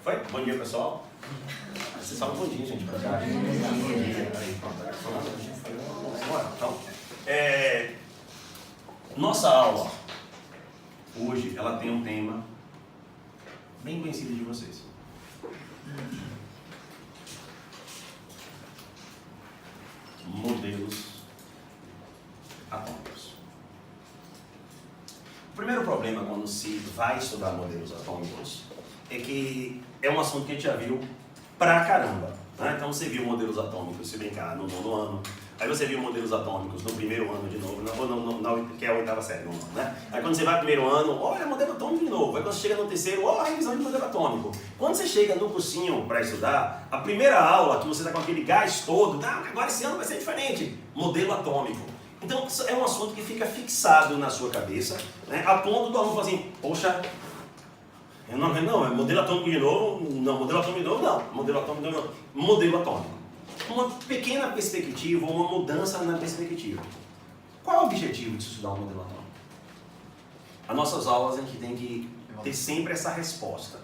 Foi? Bom dia, pessoal. Vocês falam bom dia, gente, pra cá. Então, nossa aula hoje, ela tem um tema bem conhecido de vocês. Modelos atômicos. O primeiro problema quando se vai estudar modelos atômicos é que é um assunto que a gente já viu pra caramba, né? Então você viu modelos atômicos, se brincar, no nono ano, aí você viu modelos atômicos no primeiro ano de novo, que é a oitava série, no ano, né? Aí quando você vai no primeiro ano, olha, modelo atômico de novo. Aí quando você chega no terceiro, olha a revisão de modelo atômico. Quando você chega no cursinho para estudar, a primeira aula que você está com aquele gás todo, agora esse ano vai ser diferente, modelo atômico. Então é um assunto que fica fixado na sua cabeça, né? A ponto do aluno falar assim, poxa, não, é modelo atômico de novo, não, modelo atômico de novo, não, modelo atômico de novo, não, modelo atômico. Uma pequena perspectiva, uma mudança na perspectiva. Qual é o objetivo de estudar um modelo atômico? As nossas aulas a gente tem que ter sempre essa resposta,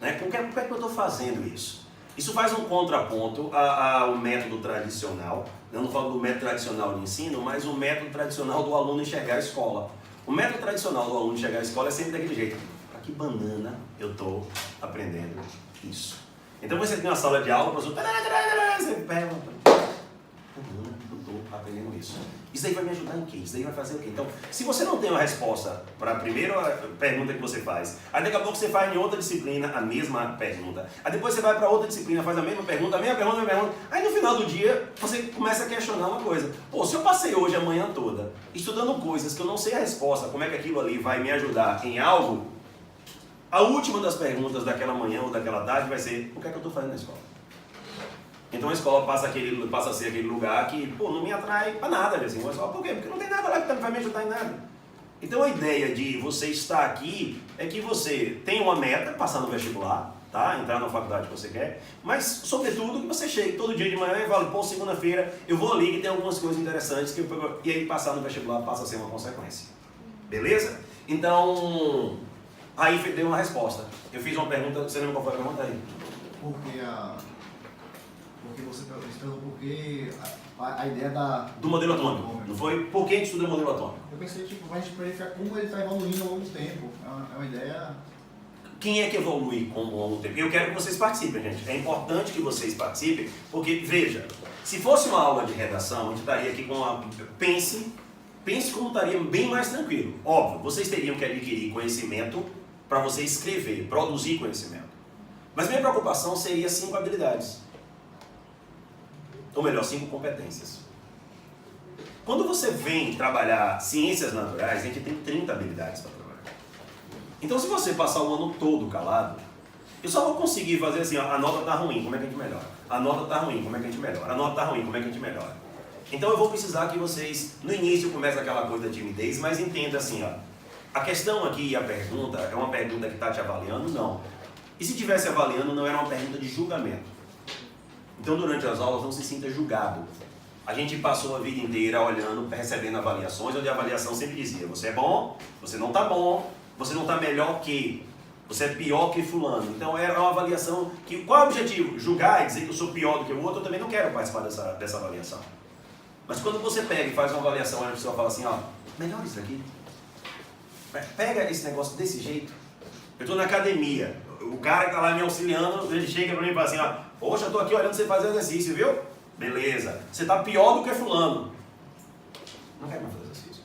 né? Por que é que eu estou fazendo isso? Isso faz um contraponto ao método tradicional. Eu não falo do método tradicional de ensino, mas o método tradicional do aluno enxergar a escola. O método tradicional do aluno enxergar a escola é sempre daquele jeito. Para que banana eu estou aprendendo isso? Então você tem uma sala de aula, o professor, você pega, eu estou aprendendo isso. Isso aí vai me ajudar em quê? Isso aí vai fazer o quê? Então, se você não tem uma resposta para a primeira pergunta que você faz, aí daqui a pouco você faz em outra disciplina a mesma pergunta, aí depois você vai para outra disciplina, faz a mesma pergunta, aí no final do dia você começa a questionar uma coisa. Pô, se eu passei hoje a manhã toda estudando coisas que eu não sei a resposta, como é que aquilo ali vai me ajudar em algo, a última das perguntas daquela manhã ou daquela tarde vai ser, o que é que eu estou fazendo na escola? Então a escola passa a ser aquele lugar que, pô, não me atrai para nada, assim. Por quê? Porque não tem nada lá que vai me ajudar em nada. Então a ideia de você estar aqui é que você tem uma meta, passar no vestibular, tá? Entrar na faculdade que você quer, mas sobretudo que você chegue todo dia de manhã e fale, pô, segunda-feira eu vou ali que tem algumas coisas interessantes que e aí passar no vestibular passa a ser uma consequência. Beleza? Então, aí deu uma resposta. Eu fiz uma pergunta, você lembra qual foi a pergunta aí? Porque você perguntou porque a ideia do modelo atômico. Não foi? Por que a gente estuda o modelo atômico? Eu pensei, tipo, a gente verificar como ele está evoluindo ao longo do tempo. É uma ideia... Quem é que evolui com o longo do tempo? Eu quero que vocês participem, gente. É importante que vocês participem, porque, veja, se fosse uma aula de redação, a gente estaria aqui com uma... Pense como estaria bem mais tranquilo. Óbvio, vocês teriam que adquirir conhecimento para você escrever, produzir conhecimento. Mas minha preocupação seria 5 habilidades. Ou melhor, 5 competências. Quando você vem trabalhar ciências naturais, a gente tem 30 habilidades para trabalhar. Então, se você passar o ano todo calado, eu só vou conseguir fazer assim, ó, a nota está ruim, como é que a gente melhora? A nota está ruim, como é que a gente melhora? A nota está ruim, como é que a gente melhora? Então, eu vou precisar que vocês, no início, comece aquela coisa da timidez, mas entenda assim, ó, a questão aqui, a pergunta, é uma pergunta que está te avaliando? Não. E se estivesse avaliando, não era uma pergunta de julgamento. Então, durante as aulas, não se sinta julgado. A gente passou a vida inteira olhando, recebendo avaliações, onde a avaliação sempre dizia, você é bom, você não está bom, você não está melhor que, você é pior que fulano. Então, era uma avaliação que, qual é o objetivo? Julgar e dizer que eu sou pior do que o outro, eu também não quero participar dessa avaliação. Mas quando você pega e faz uma avaliação, a pessoa fala assim, ó, melhora isso aqui. Pega esse negócio desse jeito. Eu estou na academia, o cara que está lá me auxiliando, ele chega para mim e fala assim, ó, poxa, eu estou aqui olhando você fazer exercício, viu? Beleza. Você está pior do que fulano. Não quero mais fazer exercício.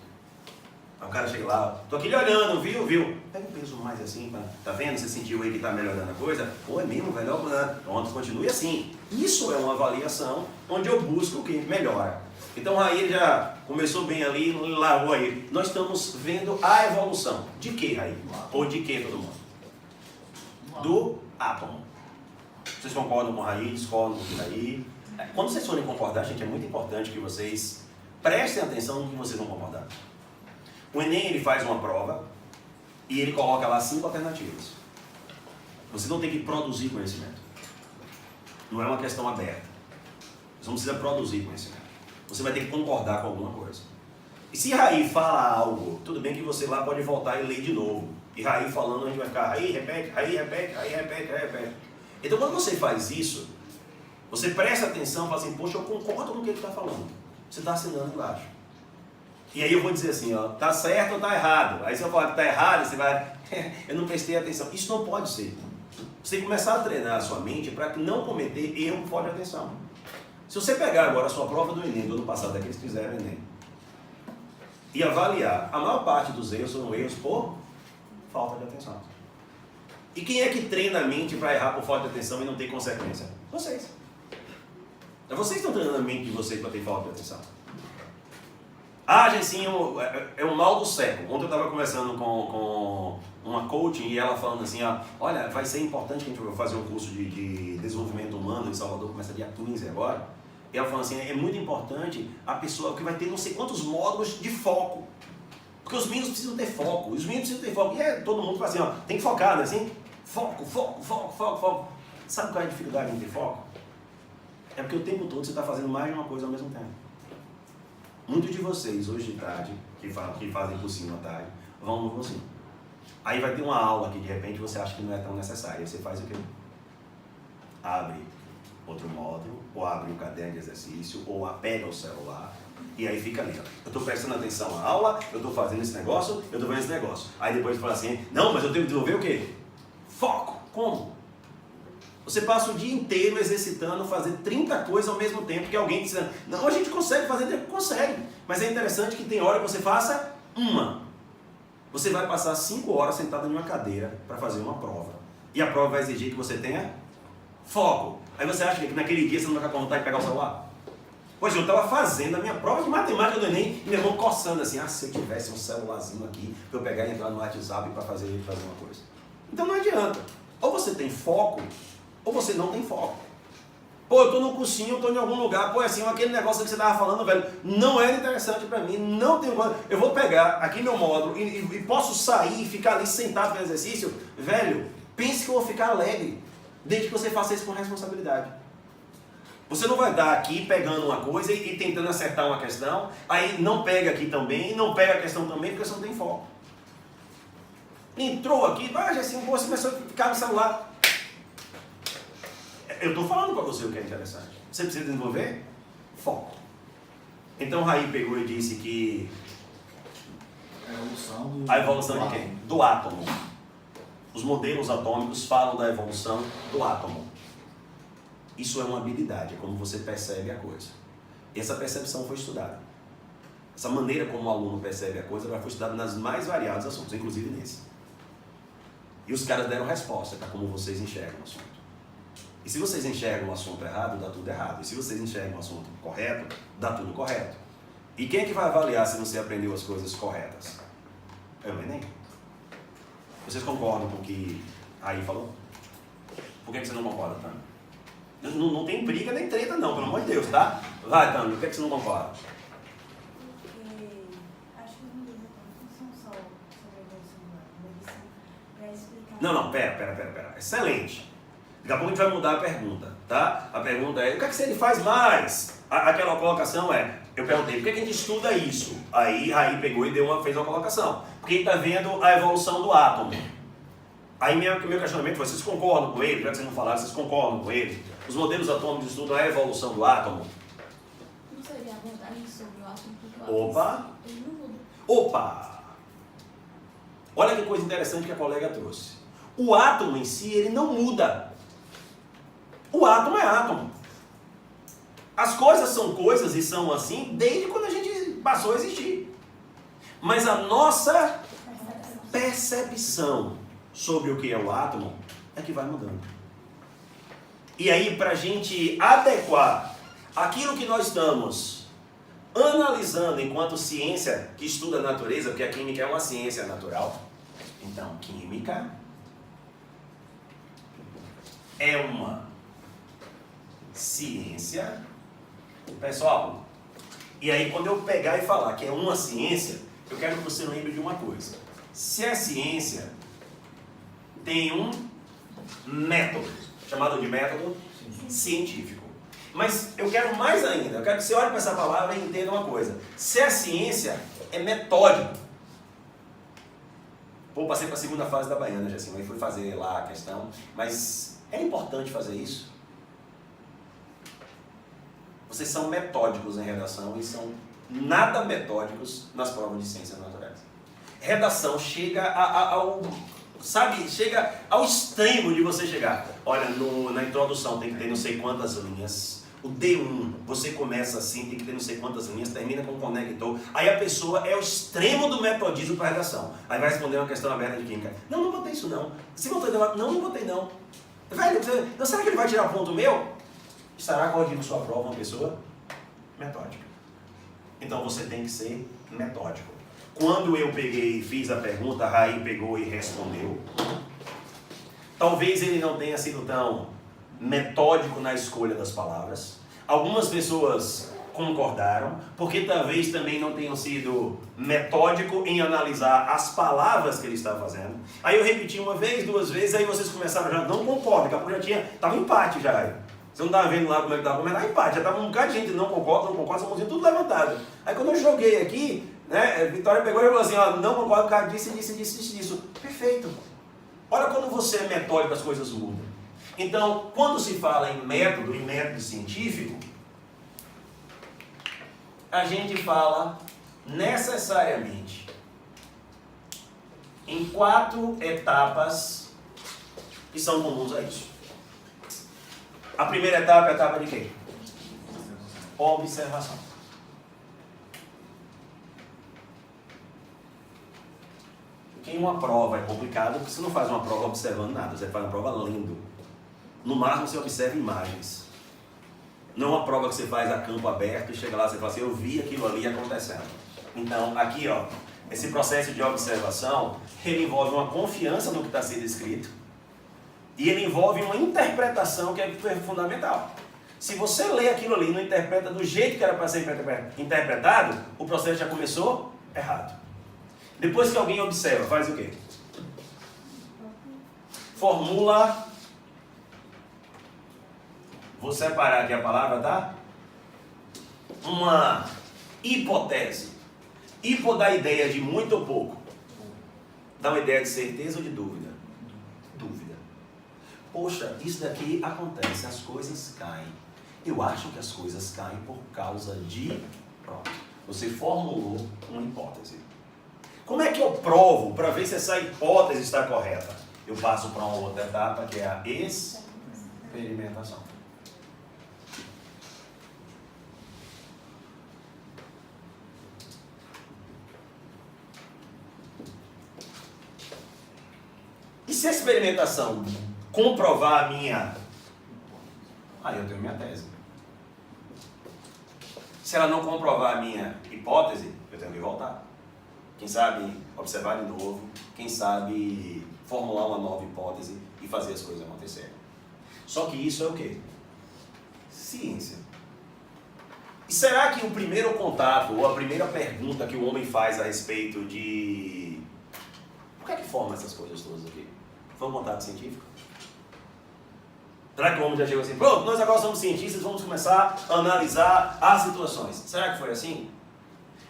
Aí o cara chega lá, estou aqui lhe olhando, viu? Pega um peso mais assim, tá vendo? Você sentiu aí que está melhorando a coisa? Pô, é mesmo, melhor. Pronto, continue assim. Isso é uma avaliação onde eu busco o que melhora. Então aí ele já começou bem ali, largou aí. Nós estamos vendo a evolução. De que, Raí? Ou de que, todo mundo? Do átomo. Vocês concordam com o Raí? Discordam com o Raí? Quando vocês forem concordar, gente, é muito importante que vocês prestem atenção no que vocês vão concordar. O Enem, ele faz uma prova e ele coloca lá 5 alternativas. Você não tem que produzir conhecimento. Não é uma questão aberta. Você não precisa produzir conhecimento. Você vai ter que concordar com alguma coisa. E se Raí fala algo, tudo bem que você lá pode voltar e ler de novo. E Raí falando, a gente vai ficar Raí, repete, Raí, repete, Raí, repete, Raí, repete. Então quando você faz isso, você presta atenção e fala assim, poxa, eu concordo com o que ele está falando. Você está assinando embaixo. E aí eu vou dizer assim, ó, tá certo ou tá errado? Aí se eu falar que tá errado, você vai, eu não prestei atenção. Isso não pode ser. Você tem que começar a treinar a sua mente para não cometer erro por falta de atenção. Se você pegar agora a sua prova do Enem do ano passado, é que eles fizeram o Enem, e avaliar, a maior parte dos erros são erros por falta de atenção. E quem é que treina a mente para errar por falta de atenção e não ter consequência? Vocês. Vocês estão treinando a mente de vocês para ter falta de atenção. Ah, Gessinho, é um mal do século. Ontem eu estava conversando com uma coaching e ela falando assim, ó, olha, vai ser importante que a gente vai fazer um curso de desenvolvimento humano em Salvador, começa dia 15 agora. E ela falando assim, é muito importante a pessoa que vai ter não sei quantos módulos de foco. Porque os meninos precisam ter foco, os meninos precisam ter foco. E todo mundo fala assim, ó, tem que focar, né? Assim, foco, foco, foco, foco, foco. Sabe qual é a dificuldade em ter foco? É porque o tempo todo você está fazendo mais de uma coisa ao mesmo tempo. Muitos de vocês, hoje de tarde, que fazem cursinho à tarde, vão no cursinho. Aí vai ter uma aula que de repente você acha que não é tão necessária. Aí você faz o quê? Abre outro módulo, ou abre um caderno de exercício, ou pega o celular, e aí fica ali. Ó. Eu estou prestando atenção à aula, eu estou fazendo esse negócio, eu estou fazendo esse negócio. Aí depois fala assim, não, mas eu tenho que desenvolver o quê? Foco. Como? Você passa o dia inteiro exercitando, fazer 30 coisas ao mesmo tempo, que alguém diz, não, a gente consegue fazer, consegue. Mas é interessante que tem hora que você faça uma. Você vai passar 5 horas sentado em uma cadeira para fazer uma prova. E a prova vai exigir que você tenha foco. Aí você acha que naquele dia você não vai ficar com vontade de pegar o celular? Pois eu estava fazendo a minha prova de matemática do Enem e meu irmão coçando assim, se eu tivesse um celularzinho aqui para eu pegar e entrar no WhatsApp para fazer uma coisa. Então não adianta. Ou você tem foco, ou você não tem foco. Pô, eu estou no cursinho, eu estou em algum lugar, pô, assim, aquele negócio que você estava falando, velho, não era interessante para mim, não tenho... Eu vou pegar aqui meu módulo e posso sair e ficar ali sentado no exercício, velho, pense que eu vou ficar alegre, desde que você faça isso com responsabilidade. Você não vai estar aqui pegando uma coisa e tentando acertar uma questão, aí não pega aqui também, não pega a questão também, porque você não tem foco. Entrou aqui, já assim, você começou a ficar no celular. Eu estou falando para você o que é interessante. Você precisa desenvolver foco. Então Raí pegou e disse que a evolução de quem? Do átomo. Os modelos atômicos falam da evolução do átomo. Isso é uma habilidade, é como você percebe a coisa. E essa percepção foi estudada. Essa maneira como o aluno percebe a coisa foi estudada nas mais variados assuntos, inclusive nesse. E os caras deram resposta para como vocês enxergam o assunto. E se vocês enxergam o assunto errado, dá tudo errado. E se vocês enxergam o assunto correto, dá tudo correto. E quem é que vai avaliar se você aprendeu as coisas corretas? É o Enem. Vocês concordam com o que Raí falou? Por que você não concorda, Tânia? Não tem briga nem treta não, pelo amor de Deus, tá? Vai, Tânia, por que você não concorda? Porque acho que os modelos não são só sobre a evolução humana, mas são para explicar... Não, pera. Excelente. Daqui a pouco a gente vai mudar a pergunta, tá? A pergunta é, o que é que se ele faz mais? Aquela colocação é, eu perguntei, por que a gente estuda isso? Aí Raí pegou e fez uma colocação. Porque ele está vendo a evolução do átomo. Aí meu questionamento foi, vocês concordam com ele? Já que vocês não falaram, vocês concordam com ele? Os modelos atômicos estudam a evolução do átomo? Não seria a vantagem sobre o átomo, porque o átomo Opa! ele não muda. Opa! Olha que coisa interessante que a colega trouxe. O átomo em si, ele não muda. O átomo é átomo. As coisas são coisas e são assim desde quando a gente passou a existir. Mas a nossa percepção sobre o que é o átomo é que vai mudando. E aí, para a gente adequar aquilo que nós estamos analisando enquanto ciência que estuda a natureza, porque a química é uma ciência natural, então química é uma ciência, pessoal. E aí, quando eu pegar e falar que é uma ciência, eu quero que você lembre de uma coisa. Se é ciência, tem um método, chamado de método científico. Mas eu quero mais ainda, eu quero que você olhe para essa palavra e entenda uma coisa. Se é ciência, é metódico. Pô, passei para a segunda fase da Baiana, já assim, aí fui fazer lá a questão, mas é importante fazer isso. Vocês são metódicos em redação e são nada metódicos nas provas de ciências naturais. Redação chega chega ao extremo de você chegar. Olha, na introdução tem que ter não sei quantas linhas. O D1, você começa assim, tem que ter não sei quantas linhas, termina com um conector. Aí a pessoa é o extremo do metodismo para redação. Aí vai responder uma questão aberta de química. Não botei isso não. Se botou, não botei não. Velho, será que ele vai tirar ponto meu? Estará corrigindo sua prova uma pessoa metódica. Então você tem que ser metódico. Quando eu peguei e fiz a pergunta, a Raí pegou e respondeu. Talvez ele não tenha sido tão metódico na escolha das palavras. Algumas pessoas concordaram, porque talvez também não tenham sido metódico em analisar as palavras que ele estava fazendo. Aí eu repeti uma vez, duas vezes, aí vocês começaram já, não concordam, daqui a pouco já estava empate já. Você não estava vendo lá como é que estava comentando, empate, já estava um bocado de gente não concorda, essa mãozinha tudo levantada. Aí quando eu joguei aqui, né, Vitória pegou e falou assim, ó, não concordo, o cara disse. Perfeito. Olha quando você é metódico, as coisas mudam. Então, quando se fala em método científico, a gente fala necessariamente em 4 etapas que são comuns a isso. A primeira etapa é a etapa de quê? Observação. Porque em uma prova é complicado, porque você não faz uma prova observando nada, você faz uma prova lendo. No máximo você observa imagens. Não uma prova que você faz a campo aberto e chega lá e você fala assim, eu vi aquilo ali acontecendo. Então, aqui, ó, esse processo de observação, ele envolve uma confiança no que está sendo escrito e ele envolve uma interpretação que é fundamental. Se você lê aquilo ali e não interpreta do jeito que era para ser interpretado, o processo já começou errado. Depois que alguém observa, faz o quê? Formula. Vou separar aqui a palavra, tá? Uma hipótese. Hipo dá ideia de muito ou pouco. Dá uma ideia de certeza ou de dúvida? Dúvida. Poxa, isso daqui acontece, as coisas caem. Eu acho que as coisas caem por causa de... Pronto. Você formulou uma hipótese. Como é que eu provo para ver se essa hipótese está correta? Eu passo para uma outra etapa que é a experimentação. E se a experimentação comprovar a minha... Aí eu tenho minha tese. Se ela não comprovar a minha hipótese, eu tenho que voltar. Quem sabe observar de novo, quem sabe formular uma nova hipótese e fazer as coisas acontecerem. Só que isso é o quê? Ciência. E será que o primeiro contato ou a primeira pergunta que o homem faz a respeito de... Por que é que forma essas coisas todas aqui? Foi um contato científico? Será que o homem já chegou assim, pronto, nós agora somos cientistas, vamos começar a analisar as situações? Será que foi assim?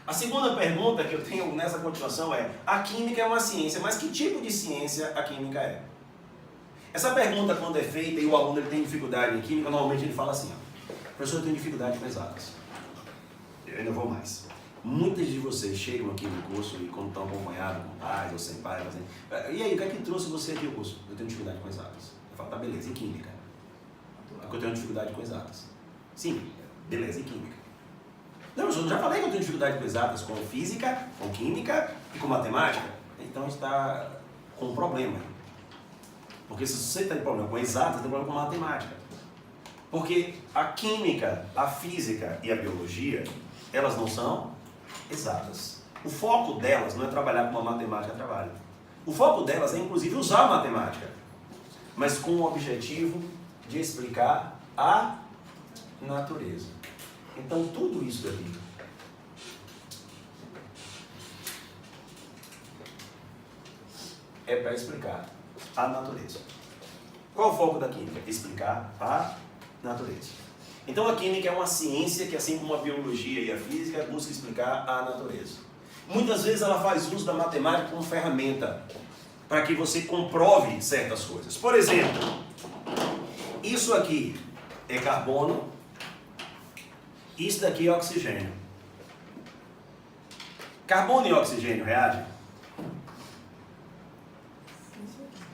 A segunda pergunta que eu tenho nessa continuação é, a química é uma ciência, mas que tipo de ciência a química é? Essa pergunta, quando é feita e o aluno ele tem dificuldade em química, normalmente ele fala assim, ó, professor, eu tenho dificuldade com exatas. Eu ainda vou mais. Muitas de vocês chegam aqui no curso e quando estão acompanhados com pais ou sem pais, assim, e aí, o que é que trouxe você aqui ao curso? Eu tenho dificuldade com exatas. Eu falo, tá, beleza, e química? É que eu tenho dificuldade com exatas. Sim, beleza, e química? Não, eu já falei que eu tenho dificuldade com exatas, com física, com química e com matemática. Então está com um problema. Porque se você tem problema com exatas, tem problema com matemática. Porque a química, a física e a biologia, elas não são exatas. O foco delas não é trabalhar como a matemática trabalha. O foco delas é inclusive usar a matemática, mas com o objetivo de explicar a natureza. Então tudo isso daqui é para explicar a natureza. Qual é o foco da química? Explicar a natureza. Então a química é uma ciência que, assim como a biologia e a física, busca explicar a natureza. Muitas vezes ela faz uso da matemática como ferramenta para que você comprove certas coisas. Por exemplo, isso aqui é carbono, isso daqui é oxigênio. Carbono e oxigênio reagem?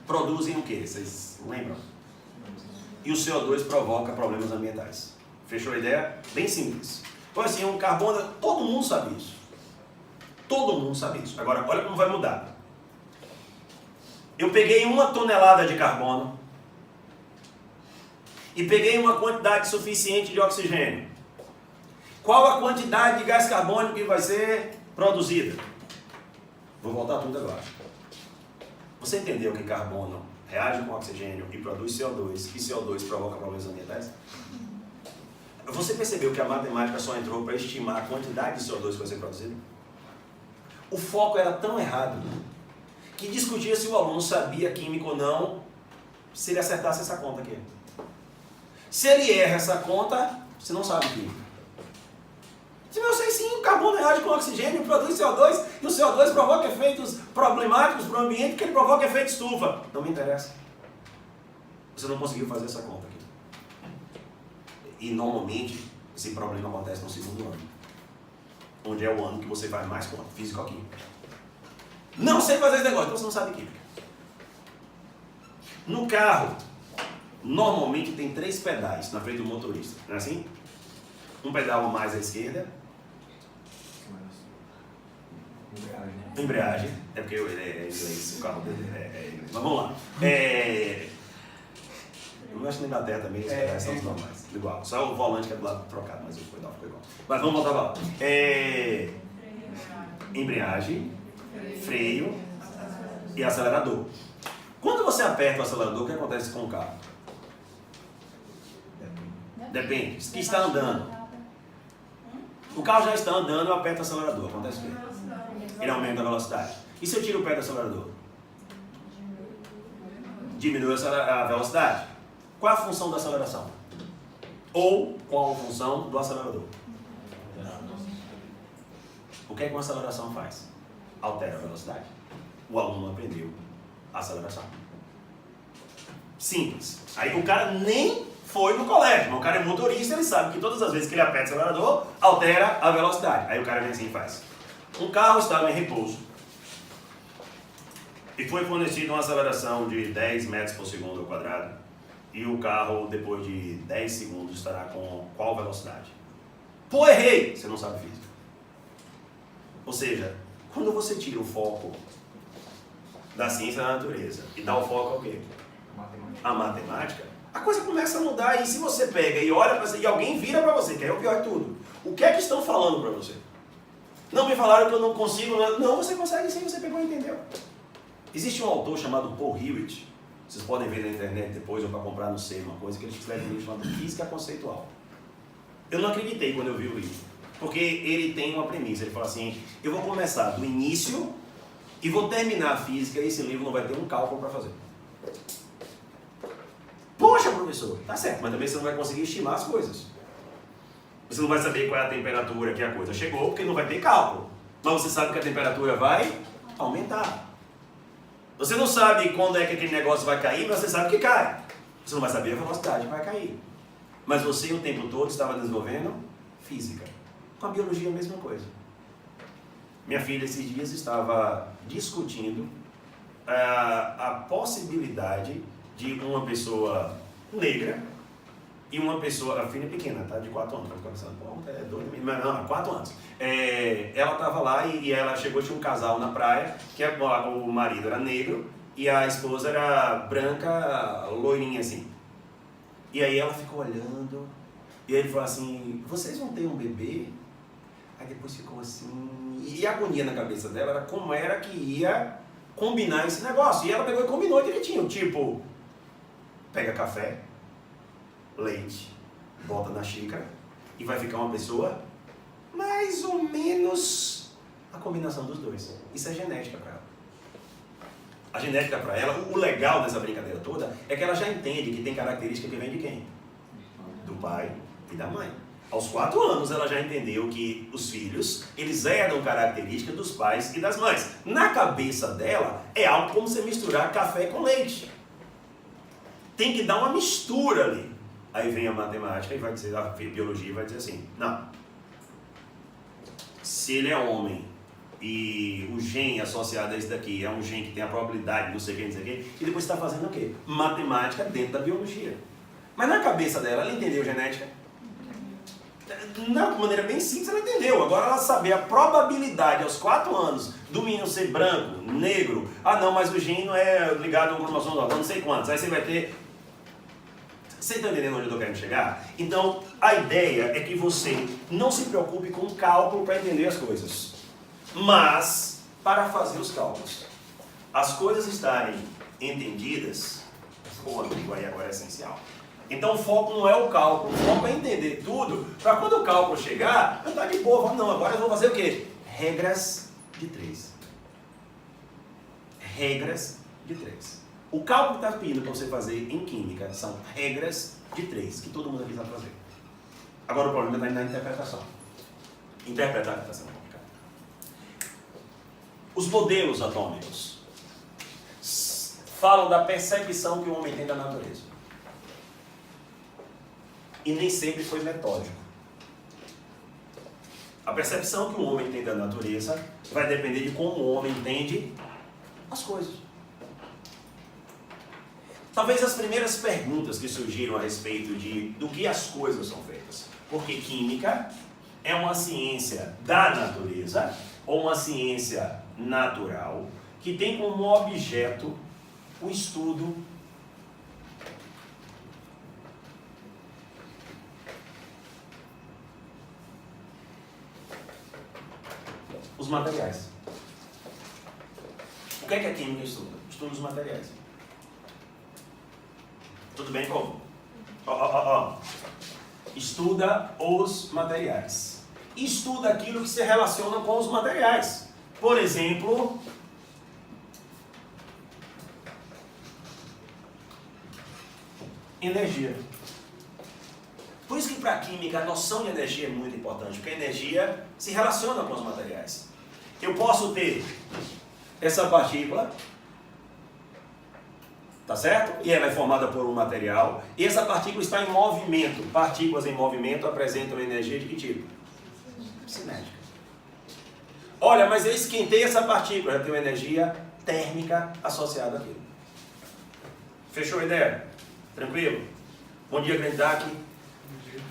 Produzem o que? Vocês lembram? E o CO2 provoca problemas ambientais. Fechou a ideia? Bem simples. Então assim, um carbono, todo mundo sabe isso. Todo mundo sabe isso. Agora, olha como vai mudar. Eu peguei 1 tonelada de carbono e peguei uma quantidade suficiente de oxigênio. Qual a quantidade de gás carbônico que vai ser produzida? Vou voltar tudo agora. Você entendeu que carbono reage com oxigênio e produz CO2, e CO2 provoca problemas ambientais? Você percebeu que a matemática só entrou para estimar a quantidade de CO2 que vai ser produzida? O foco era tão errado que discutia se o aluno sabia química ou não, se ele acertasse essa conta aqui. Se ele erra essa conta, você não sabe química. Se eu sei sim, o carbono reage com oxigênio, produz CO2, e o CO2 provoca efeitos problemáticos para o ambiente, porque ele provoca efeito estufa. Não me interessa. Você não conseguiu fazer essa conta aqui. E normalmente, esse problema acontece no segundo ano, onde é o ano que você faz mais conta, física ou química. Não sei fazer esse negócio, então você não sabe química. No carro, normalmente tem 3 pedais na frente do motorista, não é assim? Um pedal mais à esquerda. Embreagem. É porque ele é inglês, o carro dele é inglês. Mas vamos lá. Eu acho que na Inglaterra também os pedais são os normais. Igual. Só o volante que é do lado trocado, mas o pedal ficou igual. Mas vamos voltar lá. Embreagem, freio e acelerador. Quando você aperta o acelerador, o que acontece com o carro? Depende. Que está andando. O carro já está andando, eu aperto o acelerador. Acontece o quê? Ele aumenta a velocidade. E se eu tiro o pé do acelerador? Diminui a velocidade. Qual é a função da aceleração? Ou qual a função do acelerador? O que é que uma aceleração faz? Altera a velocidade. O aluno aprendeu a aceleração. Simples. Aí o cara nem foi no colégio, mas o cara é motorista, ele sabe que todas as vezes que ele aperta o acelerador, altera a velocidade. Aí o cara vem assim e faz. Um carro estava em repouso e foi fornecido uma aceleração de 10 metros por segundo ao quadrado, e o carro, depois de 10 segundos, estará com qual velocidade? Pô, errei! Você não sabe física. Ou seja, quando você tira o foco da ciência da natureza e dá o foco ao quê? A matemática, a coisa começa a mudar. E se você pega e olha para você, e alguém vira para você, que é o pior de tudo, o que é que estão falando para você? Não me falaram que eu não consigo. Não, você consegue sim, você pegou e entendeu. Existe um autor chamado Paul Hewitt, vocês podem ver na internet depois, ou para comprar no SEI, uma coisa que ele escreve um livro chamado Física Conceitual. Eu não acreditei quando eu vi o livro, porque ele tem uma premissa, ele fala assim, eu vou começar do início e vou terminar a física, e esse livro não vai ter um cálculo para fazer. Poxa, professor, tá certo, mas também você não vai conseguir estimar as coisas. Você não vai saber qual é a temperatura que a coisa chegou, porque não vai ter cálculo. Mas você sabe que a temperatura vai aumentar. Você não sabe quando é que aquele negócio vai cair, mas você sabe que cai. Você não vai saber a velocidade que vai cair. Mas você o tempo todo estava desenvolvendo física. Com a biologia a mesma coisa. Minha filha esses dias estava discutindo a possibilidade de uma pessoa negra e uma pessoa, a filha pequena, tá? De 4 anos, tá pensando, pô, é doido, mas não, 4 anos. Ela estava lá e ela chegou, tinha um casal na praia, que o marido era negro e a esposa era branca, loirinha assim. E aí ela ficou olhando, e aí ele falou assim, vocês vão ter um bebê? Aí depois ficou assim, e a agonia na cabeça dela era como era que ia combinar esse negócio. E ela pegou e combinou direitinho, tipo, pega café, leite, bota na xícara e vai ficar uma pessoa mais ou menos a combinação dos dois. Isso é genética para ela. A genética para ela, o legal dessa brincadeira toda é que ela já entende que tem característica que vem de quem? Do pai e da mãe. Aos 4 anos ela já entendeu que os filhos, eles herdam características dos pais e das mães. Na cabeça dela, é algo como você misturar café com leite. Tem que dar uma mistura ali. Aí vem a matemática e vai dizer, a biologia vai dizer assim, não. Se ele é homem e o gene associado a esse daqui é um gene que tem a probabilidade, não sei o que, não sei o que, e depois está fazendo o quê? Matemática dentro da biologia. Mas na cabeça dela, ela entendeu genética? De maneira bem simples, ela entendeu. Agora ela saber a probabilidade aos 4 anos do menino ser branco, negro, não, mas o gene não é ligado ao cromossomo, não sei quantos, aí você vai ter... Você está entendendo onde eu estou querendo chegar? Então, a ideia é que você não se preocupe com o cálculo para entender as coisas, mas para fazer os cálculos. As coisas estarem entendidas, pô, amigo, aí agora é essencial. Então o foco não é o cálculo, o foco é entender tudo, para quando o cálculo chegar, eu estou de boa, não, agora eu vou fazer o quê? Regras de 3. Regras de 3. O cálculo que está pedindo para você fazer em química são regras de 3, que todo mundo aqui sabe fazer. Agora o problema está na interpretação. Interpretar está sendo complicado. Os modelos atômicos falam da percepção que o homem tem da natureza. E nem sempre foi metódico. A percepção que o homem tem da natureza vai depender de como o homem entende as coisas. Talvez as primeiras perguntas que surgiram a respeito do que as coisas são feitas. Porque química é uma ciência da natureza, ou uma ciência natural, que tem como objeto o estudo os materiais. O que é que a química estuda? Estuda os materiais. Tudo bem, como? Estuda os materiais. Estuda aquilo que se relaciona com os materiais. Por exemplo, energia. Por isso que para a química a noção de energia é muito importante, porque a energia se relaciona com os materiais. Eu posso ter essa partícula, tá certo? E ela é formada por um material, e essa partícula está em movimento. Partículas em movimento apresentam energia de que tipo? Cinética. Olha, mas eu esquentei essa partícula, eu tenho energia térmica associada àquilo. Fechou a ideia? Tranquilo? Bom dia, grande Daqui.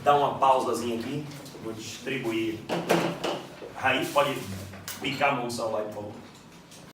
Dá uma pausazinha aqui, vou distribuir. Raiz, pode picar a mão no celular, por favor.